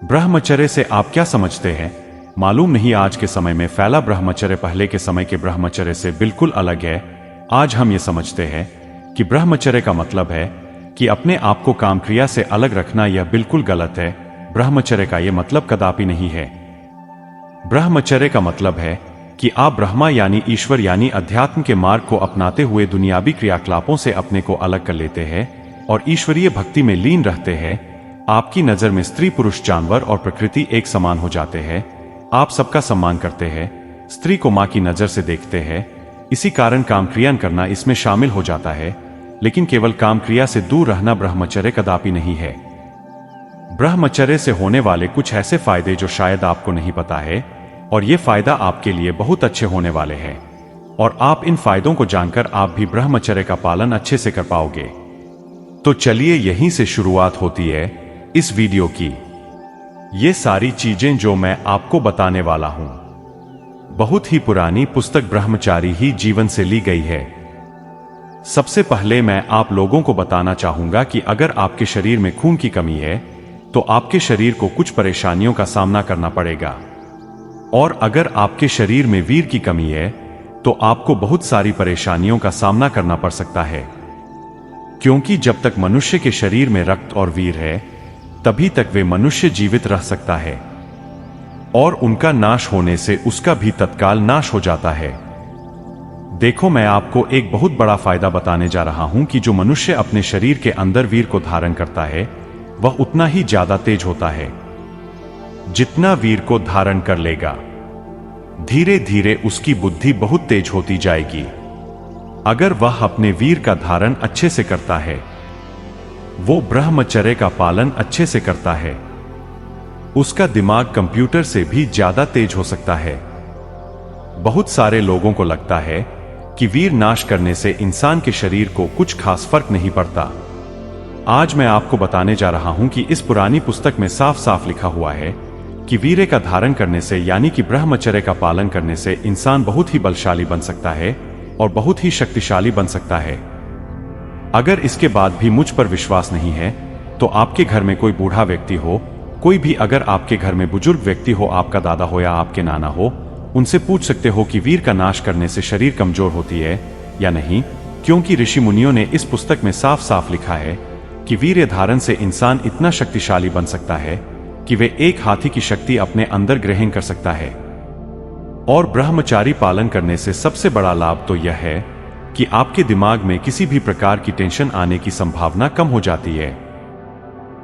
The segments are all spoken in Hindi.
ब्रह्मचर्य से आप क्या समझते हैं? मालूम नहीं, आज के समय में फैला ब्रह्मचर्य पहले के समय के ब्रह्मचर्य से बिल्कुल अलग है। आज हम ये समझते हैं कि ब्रह्मचर्य का मतलब है कि अपने आप को काम क्रिया से अलग रखना। यह बिल्कुल गलत है। ब्रह्मचर्य का यह मतलब कदापि नहीं है। ब्रह्मचर्य का मतलब है कि आप ब्रह्मा यानी ईश्वर यानी अध्यात्म के मार्ग को अपनाते हुए दुनियावी क्रियाकलापों से अपने को अलग कर लेते हैं और ईश्वरीय भक्ति में लीन रहते हैं। आपकी नजर में स्त्री पुरुष जानवर और प्रकृति एक समान हो जाते हैं। आप सबका सम्मान करते हैं, स्त्री को मां की नजर से देखते हैं। इसी कारण काम क्रिया करना इसमें शामिल हो जाता है। लेकिन केवल काम क्रिया से दूर रहना ब्रह्मचर्य कदापि नहीं है। ब्रह्मचर्य से होने वाले कुछ ऐसे फायदे जो शायद आपको नहीं पता है, और ये फायदा आपके लिए बहुत अच्छे होने वाले हैं। और आप इन फायदों को जानकर आप भी ब्रह्मचर्य का पालन अच्छे से कर पाओगे। तो चलिए यहीं से शुरुआत होती है इस वीडियो की। ये सारी चीजें जो मैं आपको बताने वाला हूं, बहुत ही पुरानी पुस्तक ब्रह्मचारी ही जीवन से ली गई है। सबसे पहले मैं आप लोगों को बताना चाहूंगा कि अगर आपके शरीर में खून की कमी है तो आपके शरीर को कुछ परेशानियों का सामना करना पड़ेगा। और अगर आपके शरीर में वीर की कमी है तो आपको बहुत सारी परेशानियों का सामना करना पड़ सकता है। क्योंकि जब तक मनुष्य के शरीर में रक्त और वीर है तभी तक वे मनुष्य जीवित रह सकता है, और उनका नाश होने से उसका भी तत्काल नाश हो जाता है। देखो, मैं आपको एक बहुत बड़ा फायदा बताने जा रहा हूं कि जो मनुष्य अपने शरीर के अंदर वीर को धारण करता है वह उतना ही ज्यादा तेज होता है। जितना वीर को धारण कर लेगा, धीरे धीरे उसकी बुद्धि बहुत तेज होती जाएगी। अगर वह अपने वीर का धारण अच्छे से करता है, वो ब्रह्मचर्य का पालन अच्छे से करता है, उसका दिमाग कंप्यूटर से भी ज्यादा तेज हो सकता है। बहुत सारे लोगों को लगता है कि वीर नाश करने से इंसान के शरीर को कुछ खास फर्क नहीं पड़ता। आज मैं आपको बताने जा रहा हूं कि इस पुरानी पुस्तक में साफ साफ लिखा हुआ है कि वीर्य का धारण करने से यानी कि ब्रह्मचर्य का पालन करने से इंसान बहुत ही बलशाली बन सकता है और बहुत ही शक्तिशाली बन सकता है। अगर इसके बाद भी मुझ पर विश्वास नहीं है तो आपके घर में कोई बूढ़ा व्यक्ति हो, कोई भी अगर आपके घर में बुजुर्ग व्यक्ति हो, आपका दादा हो या आपके नाना हो, उनसे पूछ सकते हो कि वीर का नाश करने से शरीर कमजोर होती है या नहीं। क्योंकि ऋषि मुनियों ने इस पुस्तक में साफ साफ लिखा है कि वीर्य धारण से इंसान इतना शक्तिशाली बन सकता है कि वे एक हाथी की शक्ति अपने अंदर ग्रहण कर सकता है। और ब्रह्मचारी पालन करने से सबसे बड़ा लाभ तो यह है कि आपके दिमाग में किसी भी प्रकार की टेंशन आने की संभावना कम हो जाती है।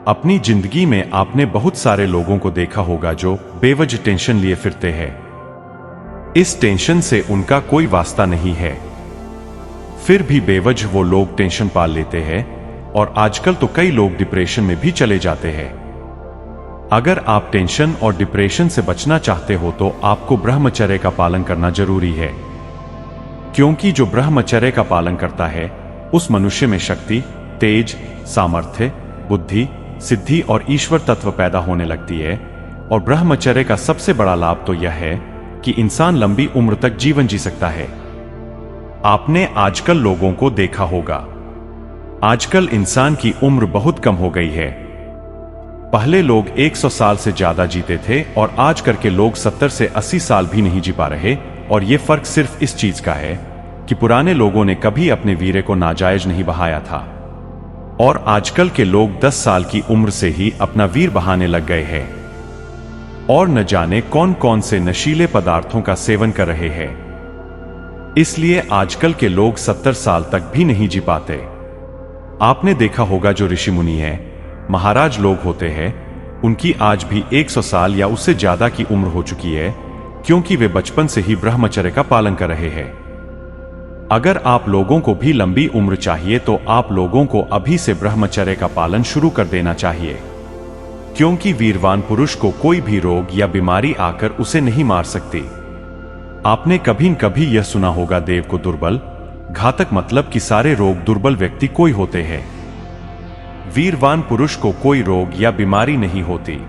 अपनी जिंदगी में आपने बहुत सारे लोगों को देखा होगा जो बेवजह टेंशन लिए फिरते हैं। इस टेंशन से उनका कोई वास्ता नहीं है, फिर भी बेवजह वो लोग टेंशन पाल लेते हैं, और आजकल तो कई लोग डिप्रेशन में भी चले जाते हैं। अगर आप टेंशन और डिप्रेशन से बचना चाहते हो तो आपको ब्रह्मचर्य का पालन करना जरूरी है। क्योंकि जो ब्रह्मचर्य का पालन करता है उस मनुष्य में शक्ति, तेज, सामर्थ्य, बुद्धि, सिद्धि और ईश्वर तत्व पैदा होने लगती है। और ब्रह्मचर्य का सबसे बड़ा लाभ तो यह है कि इंसान लंबी उम्र तक जीवन जी सकता है। आपने आजकल लोगों को देखा होगा, आजकल इंसान की उम्र बहुत कम हो गई है। पहले लोग 100 साल से ज्यादा जीते थे और आज करके लोग 70 से 80 साल भी नहीं जी पा रहे। और यह फर्क सिर्फ इस चीज का है कि पुराने लोगों ने कभी अपने वीर्य को नाजायज नहीं बहाया था, और आजकल के लोग 10 साल की उम्र से ही अपना वीर बहाने लग गए हैं, और न जाने कौन कौन से नशीले पदार्थों का सेवन कर रहे हैं। इसलिए आजकल के लोग 70 साल तक भी नहीं जी पाते। आपने देखा होगा जो ऋषि मुनि हैं, महाराज लोग होते हैं, उनकी आज भी 100 साल या उससे ज्यादा की उम्र हो चुकी है, क्योंकि वे बचपन से ही ब्रह्मचर्य का पालन कर रहे हैं। अगर आप लोगों को भी लंबी उम्र चाहिए तो आप लोगों को अभी से ब्रह्मचर्य का पालन शुरू कर देना चाहिए। क्योंकि वीरवान पुरुष को कोई भी रोग या बीमारी आकर उसे नहीं मार सकती। आपने कभी न कभी यह सुना होगा, देव को दुर्बल, घातक मतलब कि सारे रोग दुर्बल व्यक्ति कोई होते हैं। वीरवान पुरुष को कोई रोग या बीमारी नहीं होती।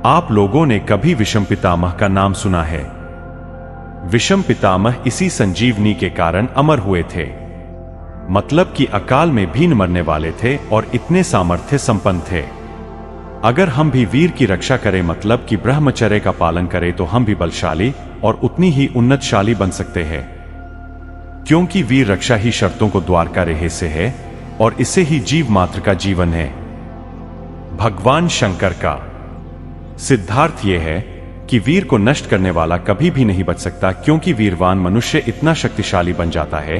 आप लोगों ने कभी विषम पितामह का नाम सुना है? विषम पितामह इसी संजीवनी के कारण अमर हुए थे। मतलब कि अकाल में भी न मरने वाले थे और इतने सामर्थ्य संपन्न थे। अगर हम भी वीर की रक्षा करें, मतलब कि ब्रह्मचर्य का पालन करें, तो हम भी बलशाली और उतनी ही उन्नतशाली बन सकते हैं। क्योंकि वीर रक्षा ही शर्तों को द्वार का रहस्य है और इसे ही जीव मात्र का जीवन है। भगवान शंकर का सिद्धार्थ यह है कि वीर को नष्ट करने वाला कभी भी नहीं बच सकता, क्योंकि वीरवान मनुष्य इतना शक्तिशाली बन जाता है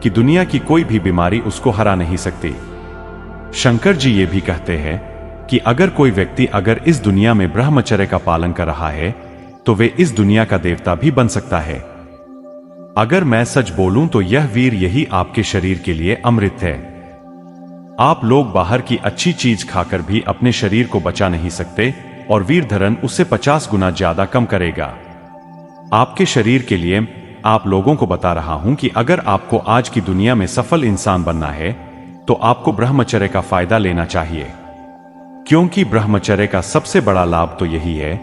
कि दुनिया की कोई भी बीमारी उसको हरा नहीं सकती। शंकर जी ये भी कहते हैं कि अगर कोई व्यक्ति अगर इस दुनिया में ब्रह्मचर्य का पालन कर रहा है तो वे इस दुनिया का देवता भी बन सकता है। अगर मैं सच बोलूं तो यह वीर यही आपके शरीर के लिए अमृत है। आप लोग बाहर की अच्छी चीज खाकर भी अपने शरीर को बचा नहीं सकते और वीर धरण उससे 50 गुना ज्यादा कम करेगा। आपके शरीर के लिए आप लोगों को बता रहा हूं कि अगर आपको आज की दुनिया में सफल इंसान बनना है तो आपको ब्रह्मचर्य का फायदा लेना चाहिए, क्योंकि ब्रह्मचर्य का सबसे बड़ा लाभ तो यही है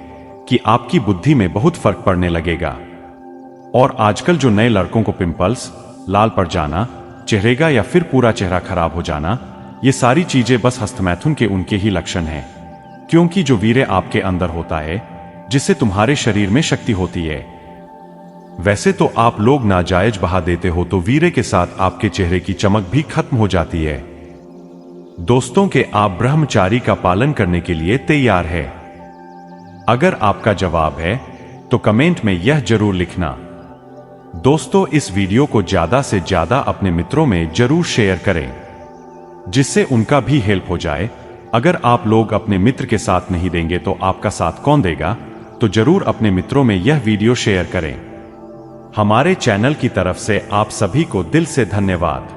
कि आपकी बुद्धि में बहुत फर्क पड़ने लगेगा। और आजकल जो नए लड़कों को पिंपल्स, लाल पड़ जाना चेहरे का या फिर पूरा चेहरा खराब हो जाना, ये सारी चीजें बस हस्तमैथुन के उनके ही लक्षण हैं। क्योंकि जो वीर्य आपके अंदर होता है जिससे तुम्हारे शरीर में शक्ति होती है, वैसे तो आप लोग नाजायज बहा देते हो, तो वीर्य के साथ आपके चेहरे की चमक भी खत्म हो जाती है। दोस्तों के आप ब्रह्मचारी का पालन करने के लिए तैयार है? अगर आपका जवाब है तो कमेंट में यह जरूर लिखना। दोस्तों, इस वीडियो को ज्यादा से ज्यादा अपने मित्रों में जरूर शेयर करें जिससे उनका भी हेल्प हो जाए। अगर आप लोग अपने मित्र के साथ नहीं देंगे तो आपका साथ कौन देगा? तो जरूर अपने मित्रों में यह वीडियो शेयर करें। हमारे चैनल की तरफ से आप सभी को दिल से धन्यवाद।